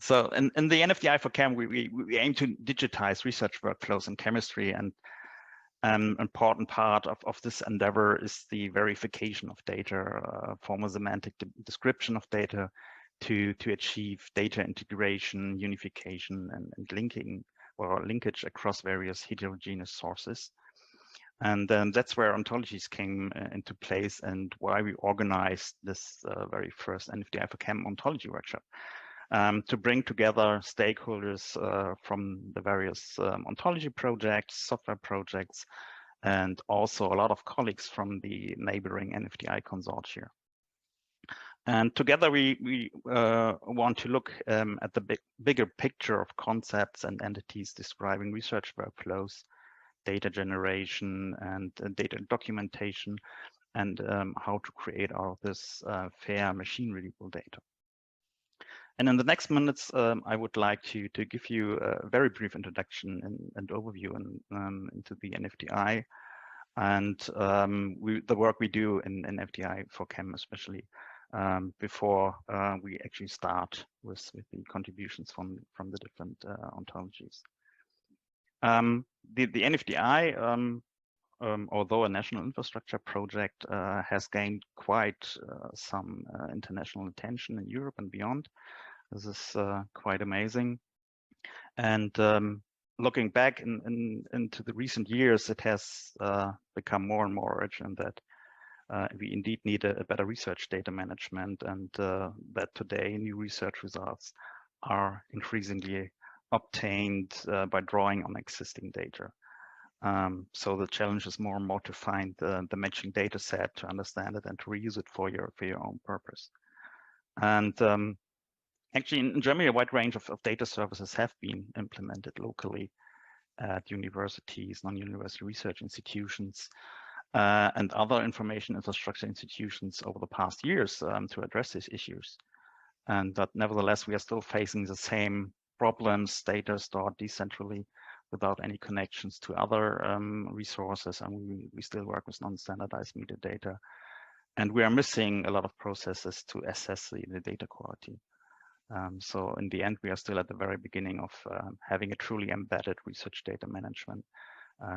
So in the NFDI4Chem, we aim to digitize research workflows in chemistry, and an important part of this endeavor is the verification of data, formal semantic description of data to achieve data integration, unification, and linking or linkage across various heterogeneous sources. And that's where ontologies came into place, and why we organized this very first NFDI4Chem ontology workshop. To bring together stakeholders from the various ontology projects, software projects, and also a lot of colleagues from the neighboring NFDI consortia. And together we want to look at the bigger picture of concepts and entities describing research workflows, data generation, and data documentation, and how to create out of this fair machine-readable data. And in the next minutes, I would like to give you a very brief introduction and overview into the NFDI and the work we do in NFDI4Chem, especially before we actually start with the contributions from the different ontologies. The NFDI, although a national infrastructure project, has gained quite some international attention in Europe and beyond. This is quite amazing. And looking back into the recent years, it has become more and more urgent that we indeed need a better research data management, and that today new research results are increasingly obtained by drawing on existing data. So the challenge is more and more to find the matching data set, to understand it, and to reuse it for your own purpose. And actually, in Germany, a wide range of data services have been implemented locally at universities, non-university research institutions, and other information infrastructure institutions over the past years to address these issues. And that nevertheless, we are still facing the same problems: data stored decentrally without any connections to other resources, and we still work with non-standardized metadata. And we are missing a lot of processes to assess the data quality. So in the end, we are still at the very beginning of having a truly embedded research data management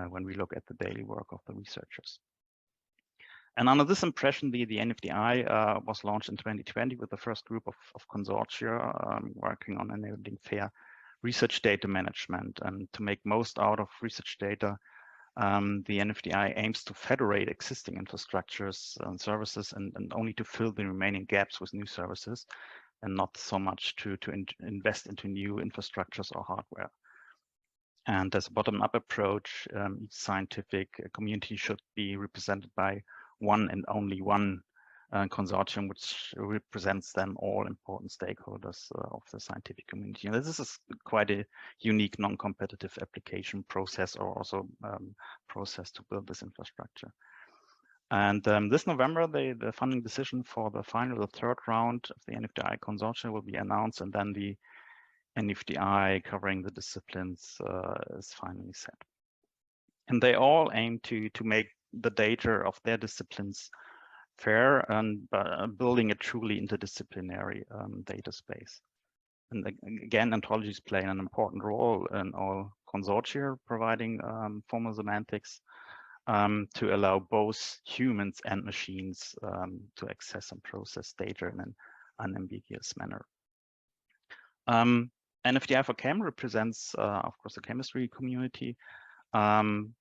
when we look at the daily work of the researchers. And under this impression, the NFDI was launched in 2020 with the first group of consortia working on enabling fair research data management. And to make most out of research data, the NFDI aims to federate existing infrastructures and services and only to fill the remaining gaps with new services, and not so much to invest into new infrastructures or hardware. And as a bottom-up approach, each scientific community should be represented by one and only one consortium, which represents then all important stakeholders of the scientific community. And this is quite a unique non-competitive application process, or also process to build this infrastructure. And this November, the funding decision for the third round of the NFDI consortium will be announced, and then the NFDI covering the disciplines is finally set. And they all aim to make the data of their disciplines fair and building a truly interdisciplinary data space. And again, ontologies play an important role in all consortia, providing formal semantics to allow both humans and machines to access and process data in an unambiguous manner. NFDI4Chem represents, of course, the chemistry community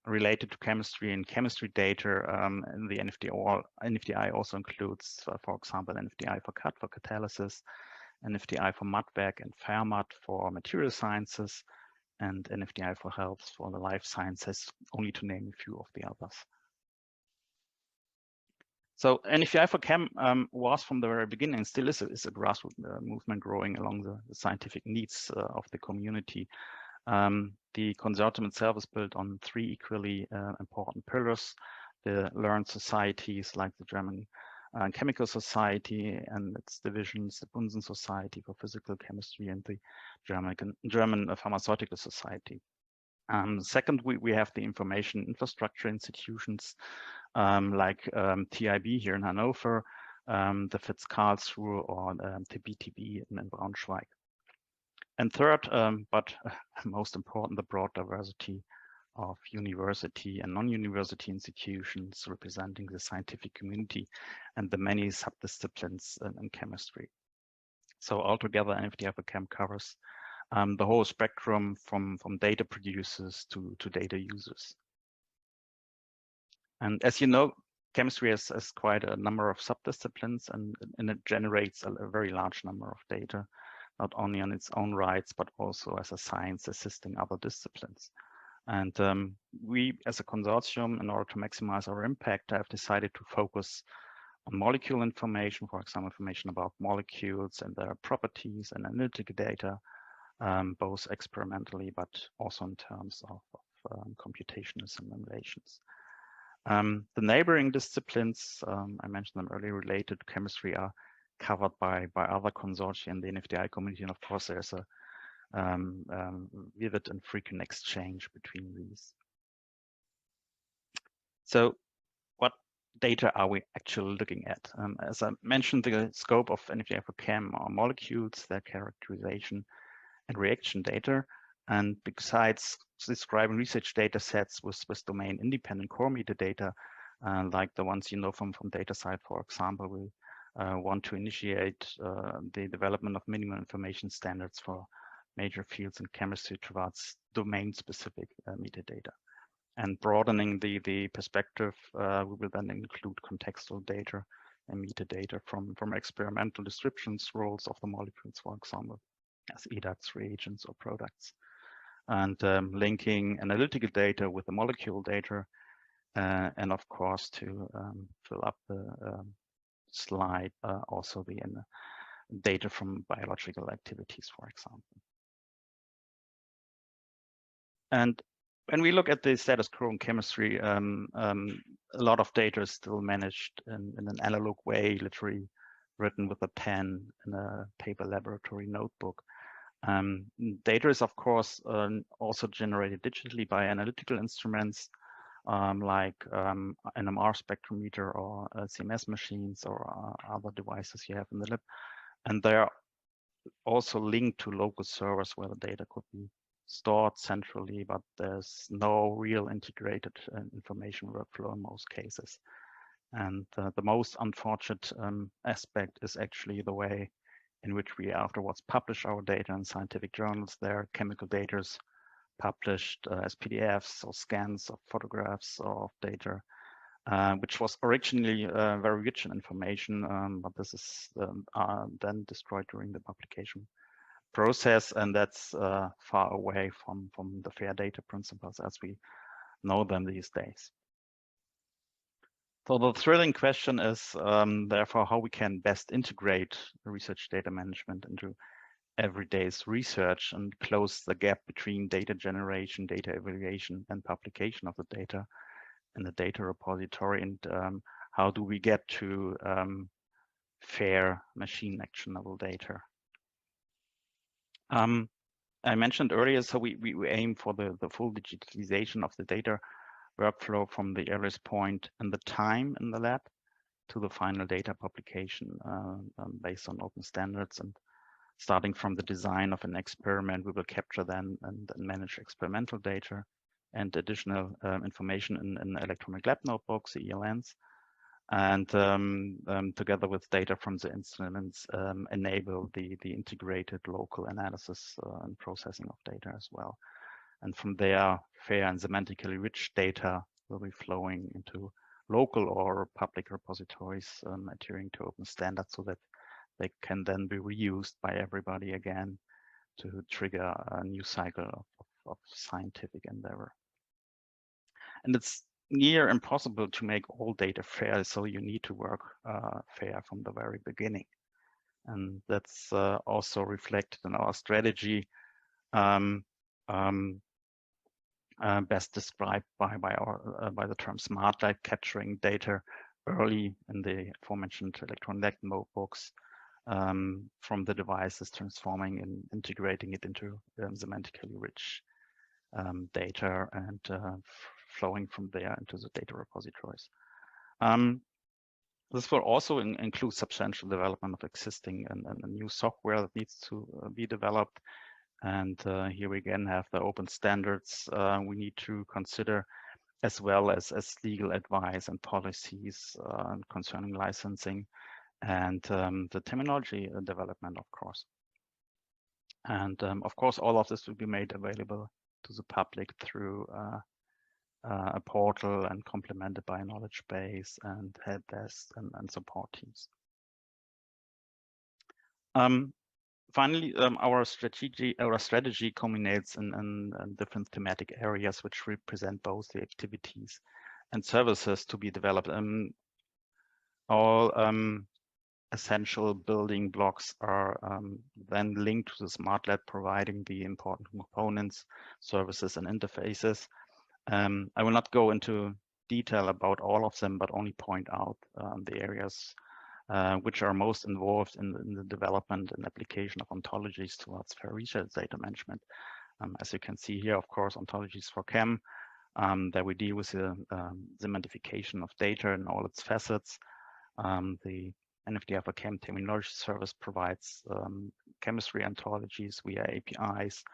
related to chemistry and chemistry data. And the NFDI also includes, for example, NFDI for CAT for catalysis, NFDI for MATVEC and FAIRMAT for material sciences, and NFDI for health for the life sciences, only to name a few of the others. So NFDI4Chem was from the very beginning, still is a grassroots movement growing along the scientific needs of the community. The consortium itself is built on three equally important pillars: the learned societies like the German Chemical Society and its divisions, the Bunsen Society for Physical Chemistry, and the German Pharmaceutical Society. Second, we have the information infrastructure institutions like TIB here in Hanover, the FITZ Karlsruhe, or the BTB in Braunschweig. And third, but most important, the broad diversity of university and non-university institutions representing the scientific community and the many subdisciplines in chemistry. So altogether, NFDI4Chem covers the whole spectrum from data producers to data users. And as you know, chemistry has quite a number of subdisciplines, and it generates a very large number of data, not only on its own rights, but also as a science assisting other disciplines. And we, as a consortium, in order to maximize our impact, have decided to focus on molecule information, for example, information about molecules and their properties and analytical data, both experimentally, but also in terms of computational simulations. The neighboring disciplines, I mentioned them earlier, related to chemistry, are covered by other consortia in the NFDI community. And of course, there's a vivid and frequent exchange between these. So what data are we actually looking at? As I mentioned, the scope of NFDI4Chem are molecules, their characterization and reaction data. And besides describing research data sets with domain independent core metadata, like the ones you know from DataCite, for example, we want to initiate the development of minimum information standards for major fields in chemistry towards domain-specific metadata. And broadening the perspective, we will then include contextual data and metadata from experimental descriptions, roles of the molecules, for example, as EDAX, reagents, or products. And linking analytical data with the molecule data, and of course, to fill up the slide, also the data from biological activities, for example. And when we look at the status quo in chemistry, a lot of data is still managed in an analog way, literally written with a pen in a paper laboratory notebook. Data is, of course, also generated digitally by analytical instruments like NMR spectrometer or CMS machines or other devices you have in the lab. And they are also linked to local servers where the data could be stored centrally, but there's no real integrated information workflow in most cases. And the most unfortunate aspect is actually the way in which we afterwards publish our data in scientific journals. There are chemical data published as PDFs or scans of photographs of data, which was originally very rich in information, but this is then destroyed during the publication process, and that's far away from the fair data principles as we know them these days. So the thrilling question is, therefore, how we can best integrate research data management into everyday's research and close the gap between data generation, data evaluation, and publication of the data in the data repository, and how do we get to fair machine actionable data? I mentioned earlier, so we aim for the full digitalization of the data workflow from the earliest point in the time in the lab to the final data publication based on open standards. And starting from the design of an experiment, we will capture then and manage experimental data and additional information in electronic lab notebooks, the ELNs, and together with data from the instruments, enable the integrated local analysis and processing of data as well. And from there, fair and semantically rich data will be flowing into local or public repositories adhering to open standards so that they can then be reused by everybody again to trigger a new cycle of scientific endeavor. And it's near impossible to make all data fair, so you need to work fair from the very beginning. And that's also reflected in our strategy, best described by the term smart light, capturing data early in the aforementioned electronic notebooks from the devices, transforming and integrating it into semantically rich data and flowing from there into the data repositories. This will also include substantial development of existing and new software that needs to be developed. And here we again have the open standards we need to consider, as well as legal advice and policies concerning licensing and the terminology development, of course. And of course, all of this will be made available to the public through a portal and complemented by a knowledge base and help desk and support teams. Finally, our strategy culminates in different thematic areas which represent both the activities and services to be developed. All essential building blocks are then linked to the Smart Lab, providing the important components, services, and interfaces. I will not go into detail about all of them, but only point out the areas which are most involved in the development and application of ontologies towards fair research data management. As you can see here, of course, Ontologies4Chem, that we deal with the semantification of data in all its facets. The NFDI4Chem terminology service provides chemistry ontologies via APIs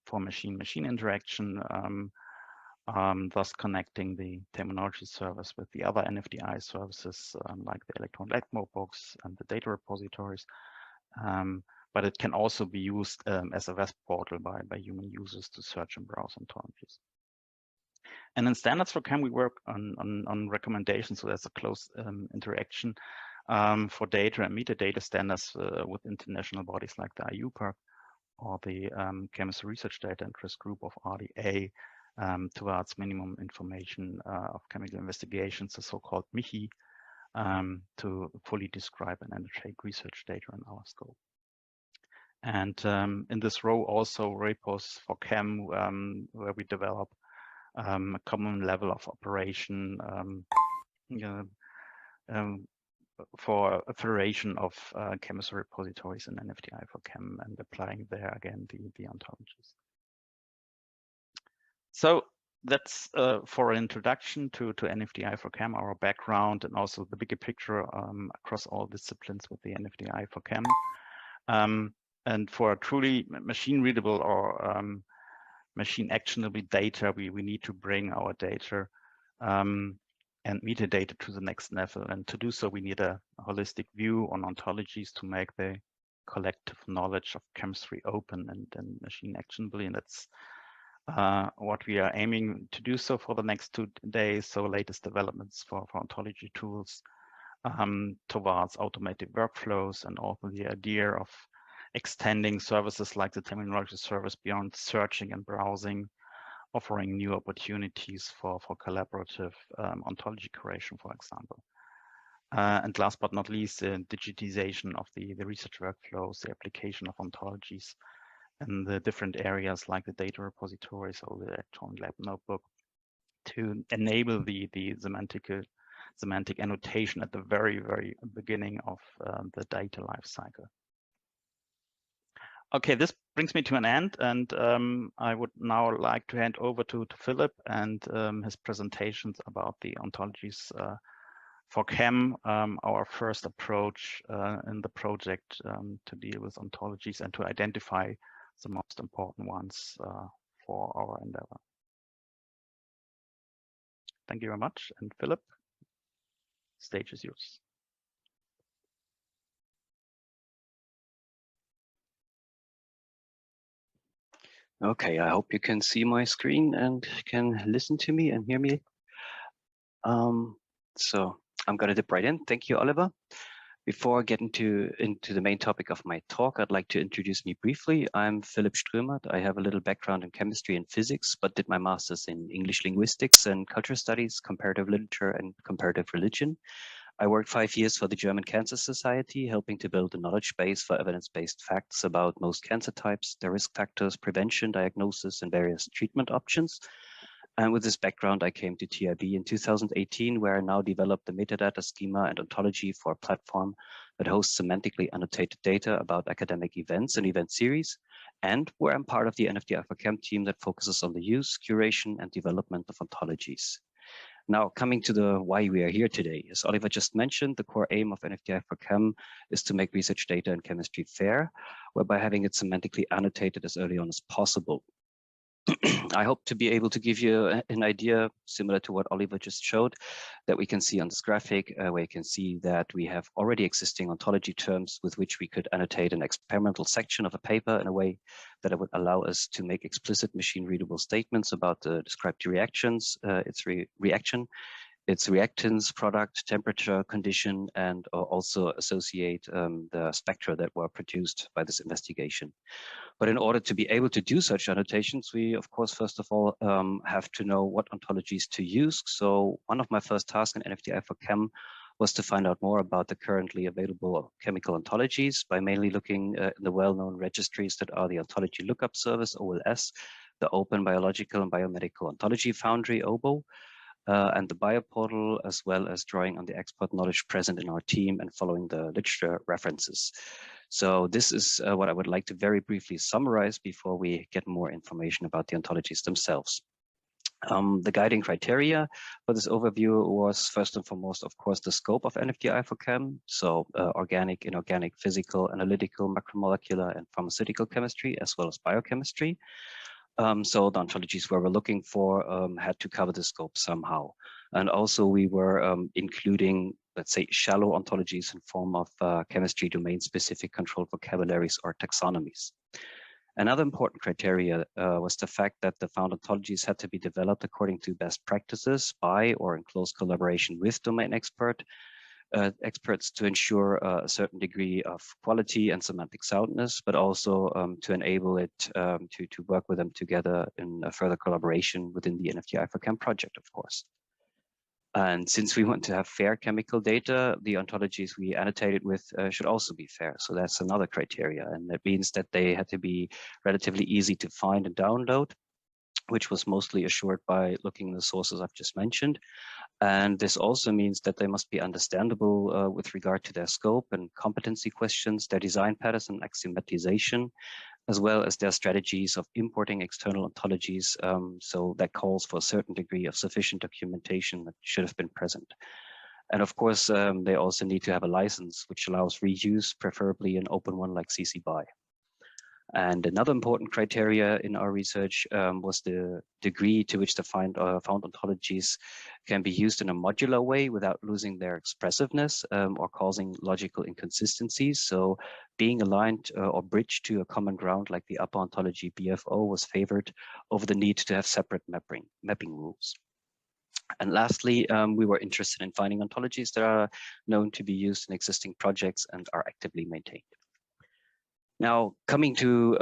for machine-machine interaction, thus connecting the terminology service with the other NFDI services like the electron lab notebooks and the data repositories. But it can also be used as a web portal by human users to search and browse ontologies. And in Standards4Chem, we work on recommendations, so there's a close interaction for data and metadata standards with international bodies like the IUPAC or the Chemistry Research Data Interest Group of RDA towards minimum information of chemical investigations, the so-called MICHI, to fully describe and undertake research data in our scope. And in this row also repos for Chem, where we develop a common level of operation for a federation of chemistry repositories in NFDI4Chem and applying there again the ontologies. So that's for an introduction to NFDI4Chem, our background, and also the bigger picture across all disciplines with the NFDI4Chem. And for a truly machine readable or machine actionable data, we need to bring our data and metadata to the next level. And to do so, we need a holistic view on ontologies to make the collective knowledge of chemistry open and machine actionable. And that's what we are aiming to do so for the next 2 days. So latest developments for ontology tools towards automated workflows, and also the idea of extending services like the terminology service beyond searching and browsing, offering new opportunities for collaborative ontology curation, for example. And last but not least, the digitization of the research workflows, the application of ontologies in the different areas like the data repositories or the electron lab notebook to enable the semantic annotation at the very, very beginning of the data lifecycle. Okay, this brings me to an end, and I would now like to hand over to Philip and his presentations about the ontologies for Chem, our first approach in the project to deal with ontologies and to identify the most important ones for our endeavor. Thank you very much, and Philip, stage is yours. Okay, I hope you can see my screen and can listen to me and hear me. So I'm gonna dip right in. Thank you, Oliver. Before getting into the main topic of my talk, I'd like to introduce me briefly. I'm Philipp Strömert. I have a little background in chemistry and physics, but did my master's in English linguistics and culture studies, comparative literature, and comparative religion. I worked 5 years for the German Cancer Society, helping to build a knowledge base for evidence-based facts about most cancer types, their risk factors, prevention, diagnosis, and various treatment options. And with this background, I came to TIB in 2018, where I now developed the metadata schema and ontology for a platform that hosts semantically annotated data about academic events and event series, and where I'm part of the NFDI4Chem team that focuses on the use, curation, and development of ontologies. Now, coming to the why we are here today, as Oliver just mentioned, the core aim of NFDI4Chem is to make research data in chemistry fair, whereby having it semantically annotated as early on as possible. I hope to be able to give you an idea similar to what Oliver just showed, that we can see on this graphic, where you can see that we have already existing ontology terms with which we could annotate an experimental section of a paper in a way that it would allow us to make explicit machine readable statements about the described reactions, its reaction, its reactants, product, temperature, condition, and also associate the spectra that were produced by this investigation. But in order to be able to do such annotations, we, of course, first of all, have to know what ontologies to use. So one of my first tasks in NFDI4Chem was to find out more about the currently available chemical ontologies by mainly looking in the well-known registries that are the Ontology Lookup Service, OLS, the Open Biological and Biomedical Ontology Foundry, OBO, and the bioportal, as well as drawing on the expert knowledge present in our team and following the literature references. So this is what I would like to very briefly summarize before we get more information about the ontologies themselves. The guiding criteria for this overview was first and foremost, of course, the scope of NFDI4Chem. So organic, inorganic, physical, analytical, macromolecular, and pharmaceutical chemistry, as well as biochemistry. So the ontologies we were looking for had to cover the scope somehow. And also we were including, let's say, shallow ontologies in form of chemistry domain-specific controlled vocabularies or taxonomies. Another important criteria was the fact that the found ontologies had to be developed according to best practices by or in close collaboration with domain experts to ensure a certain degree of quality and semantic soundness, but also to enable it to work with them together in a further collaboration within the NFDI4Chem project, of course. And since we want to have fair chemical data, the ontologies we annotated with should also be fair. So that's another criteria. And that means that they had to be relatively easy to find and download, which was mostly assured by looking at the sources I've just mentioned. And this also means that they must be understandable with regard to their scope and competency questions, their design patterns and axiomatization, as well as their strategies of importing external ontologies. So that calls for a certain degree of sufficient documentation that should have been present. And of course, they also need to have a license, which allows reuse, preferably an open one like CC BY. And another important criteria in our research was the degree to which the found ontologies can be used in a modular way without losing their expressiveness or causing logical inconsistencies. So being aligned or bridged to a common ground like the upper ontology BFO was favored over the need to have separate mapping rules. And lastly, we were interested in finding ontologies that are known to be used in existing projects and are actively maintained. Now, coming to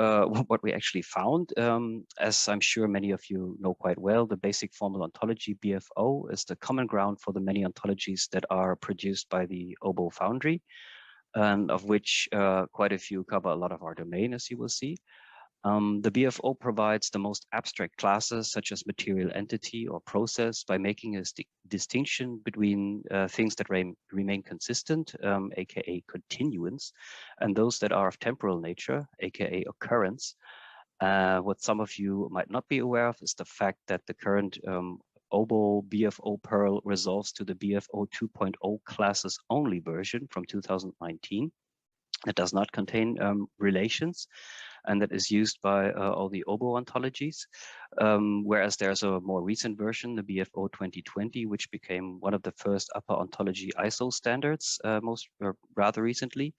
what we actually found, as I'm sure many of you know quite well, the basic formal ontology BFO is the common ground for the many ontologies that are produced by the OBO Foundry, and of which quite a few cover a lot of our domain, as you will see. The BFO provides the most abstract classes, such as material entity or process, by making a distinction between things that remain consistent, aka continuance, and those that are of temporal nature, aka occurrence. What some of you might not be aware of is the fact that the current OBO BFO Perl resolves to the BFO 2.0 classes only version from 2019. It does not contain relations, and that is used by all the OBO ontologies, whereas there's a more recent version, the BFO 2020, which became one of the first upper ontology ISO standards rather recently,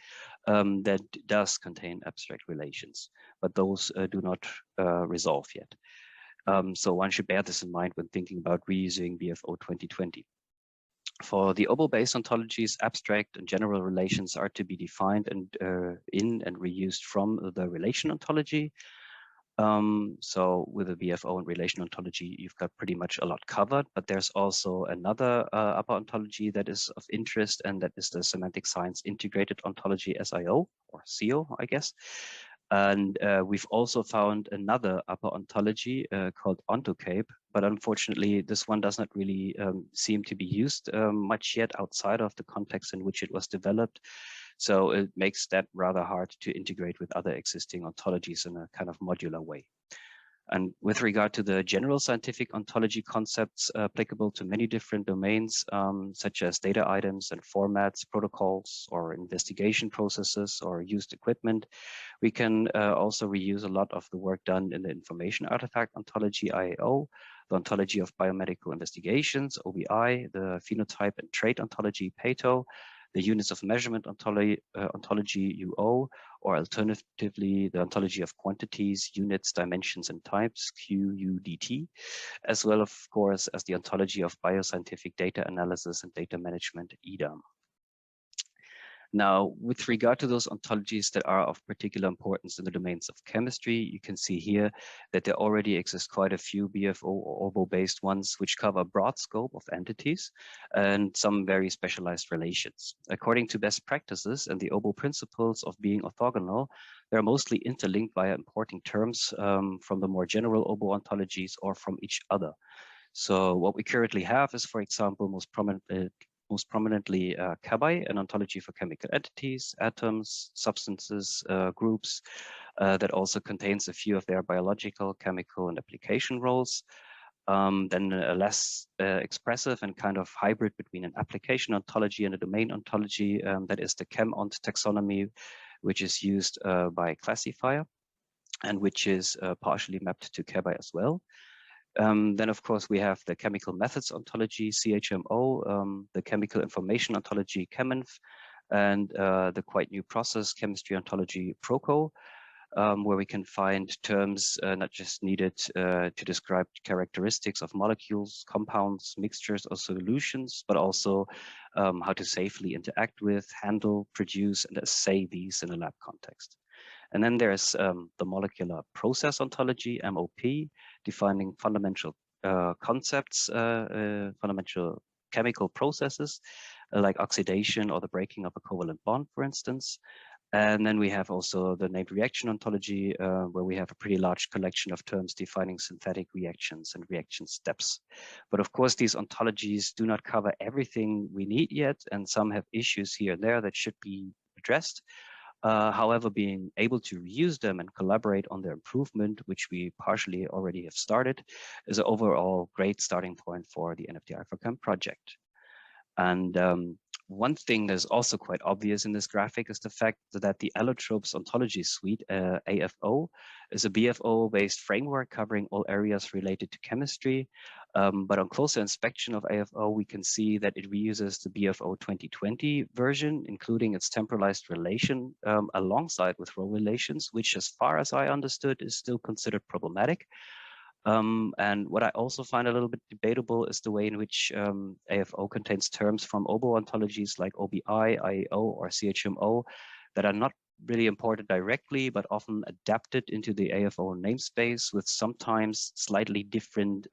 that does contain abstract relations, but those do not resolve yet. So one should bear this in mind when thinking about reusing BFO 2020. For the OBO-based ontologies, abstract and general relations are to be defined and in and reused from the relation ontology. So with the BFO and relation ontology, you've got pretty much a lot covered, but there's also another upper ontology that is of interest, and that is the semantic science integrated ontology SIO, or CO, I guess. And we've also found another upper ontology called OntoCape, but unfortunately, this one does not really seem to be used much yet outside of the context in which it was developed. So it makes that rather hard to integrate with other existing ontologies in a kind of modular way. And with regard to the general scientific ontology concepts applicable to many different domains, such as data items and formats, protocols, or investigation processes, or used equipment, we can also reuse a lot of the work done in the information artifact ontology, IAO, the ontology of biomedical investigations, OBI, the phenotype and trait ontology, PATO, the units of measurement ontology, UO, or alternatively, the ontology of quantities, units, dimensions, and types, QUDT, as well, of course, as the ontology of bioscientific data analysis and data management, EDAM. Now, with regard to those ontologies that are of particular importance in the domains of chemistry, you can see here that there already exist quite a few BFO or OBO-based ones, which cover a broad scope of entities and some very specialized relations. According to best practices and the OBO principles of being orthogonal, they're mostly interlinked via importing terms from the more general OBO ontologies or from each other. So what we currently have is, for example, most prominently CABI, an ontology for chemical entities, atoms, substances, groups, that also contains a few of their biological, chemical, and application roles. Then a less expressive and kind of hybrid between an application ontology and a domain ontology, that is the ChemOnt taxonomy, which is used by Classifier and which is partially mapped to CABI as well. Then, of course, we have the chemical methods ontology, CHMO, the chemical information ontology, ChemInf, and the quite new process chemistry ontology, PROCO, where we can find terms not just needed to describe characteristics of molecules, compounds, mixtures, or solutions, but also how to safely interact with, handle, produce, and assay these in a lab context. And then there's the molecular process ontology, MOP, defining fundamental concepts, fundamental chemical processes like oxidation or the breaking of a covalent bond, for instance. And then we have also the named reaction ontology, where we have a pretty large collection of terms defining synthetic reactions and reaction steps. But of course, these ontologies do not cover everything we need yet, and some have issues here and there that should be addressed. However, being able to reuse them and collaborate on their improvement, which we partially already have started, is an overall great starting point for the NFDI4Chem project. And one thing that is also quite obvious in this graphic is the fact that the allotropes ontology suite, AFO, is a BFO-based framework covering all areas related to chemistry. But on closer inspection of AFO, we can see that it reuses the BFO 2020 version, including its temporalized relation alongside with row relations, which, as far as I understood, is still considered problematic. And what I also find a little bit debatable is the way in which AFO contains terms from OBO ontologies like OBI, IAO, or CHMO that are not really imported directly, but often adapted into the AFO namespace with sometimes slightly different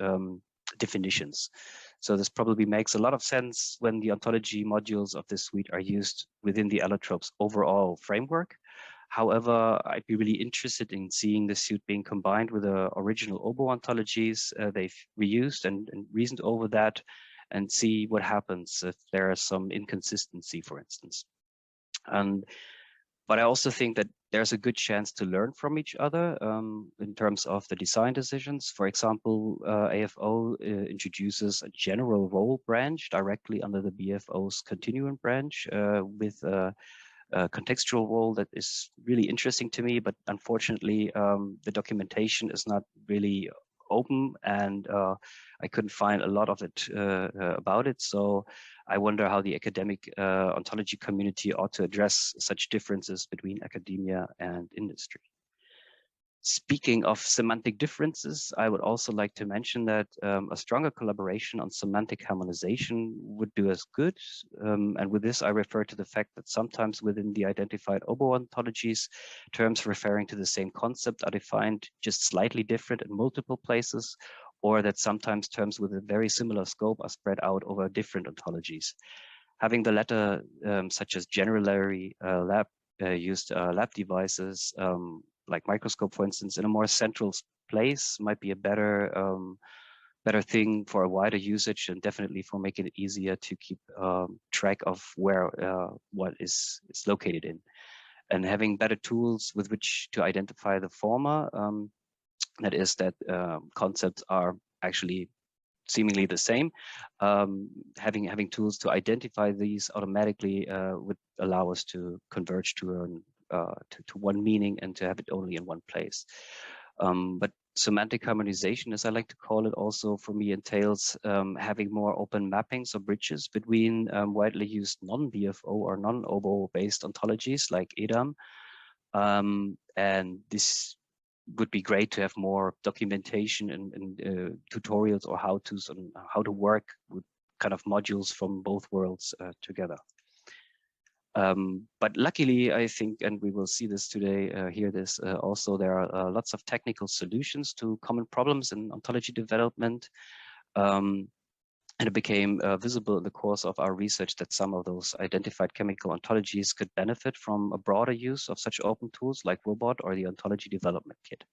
definitions. So this probably makes a lot of sense when the ontology modules of this suite are used within the allotropes overall framework. However, I'd be really interested in seeing the suite being combined with the original OBO ontologies they've reused and reasoned over that, and see what happens if there is some inconsistency, for instance. But I also think that there's a good chance to learn from each other in terms of the design decisions. For example, AFO introduces a general role branch directly under the BFO's continuum branch with a contextual role that is really interesting to me, but unfortunately the documentation is not really open, and I couldn't find a lot of it about it. So I wonder how the academic ontology community ought to address such differences between academia and industry. Speaking of semantic differences, I would also like to mention that a stronger collaboration on semantic harmonization would do us good. And with this, I refer to the fact that sometimes within the identified OBO ontologies, terms referring to the same concept are defined just slightly different in multiple places, or that sometimes terms with a very similar scope are spread out over different ontologies. Having the latter, such as generally used lab devices, like microscope, for instance, in a more central place might be a better thing for a wider usage, and definitely for making it easier to keep track of where what is located in. And having better tools with which to identify the former That is that concepts are actually seemingly the same. Having tools to identify these automatically would allow us to converge to one meaning and to have it only in one place. But semantic harmonization, as I like to call it, also for me entails having more open mappings or bridges between widely used non-BFO or non-OBO based ontologies like EDAM. And this would be great to have more documentation and tutorials or how-tos on how to work with kind of modules from both worlds together. But luckily, I think, and we will see this today, hear this also, there are lots of technical solutions to common problems in ontology development. And it became visible in the course of our research that some of those identified chemical ontologies could benefit from a broader use of such open tools like Robot or the Ontology Development Kit.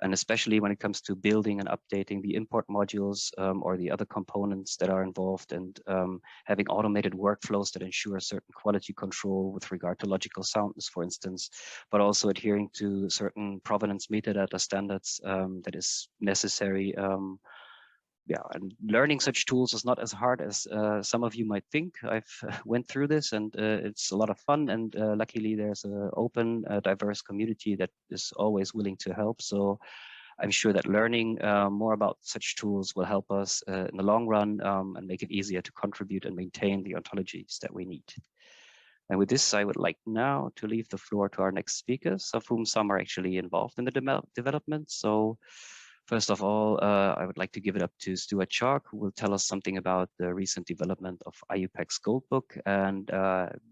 And especially when it comes to building and updating the import modules or the other components that are involved, and having automated workflows that ensure certain quality control with regard to logical soundness, for instance, but also adhering to certain provenance metadata standards that is necessary. Yeah, and learning such tools is not as hard as some of you might think. I've went through this, and it's a lot of fun. And luckily, there's an open, diverse community that is always willing to help. So I'm sure that learning more about such tools will help us in the long run and make it easier to contribute and maintain the ontologies that we need. And with this, I would like now to leave the floor to our next speakers, of whom some are actually involved in the development. So first of all, I would like to give it up to Stuart Chalk, who will tell us something about the recent development of IUPAC's Goldbook, and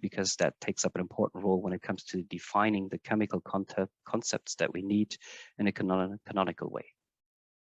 because that takes up an important role when it comes to defining the chemical concepts that we need in a canonical way.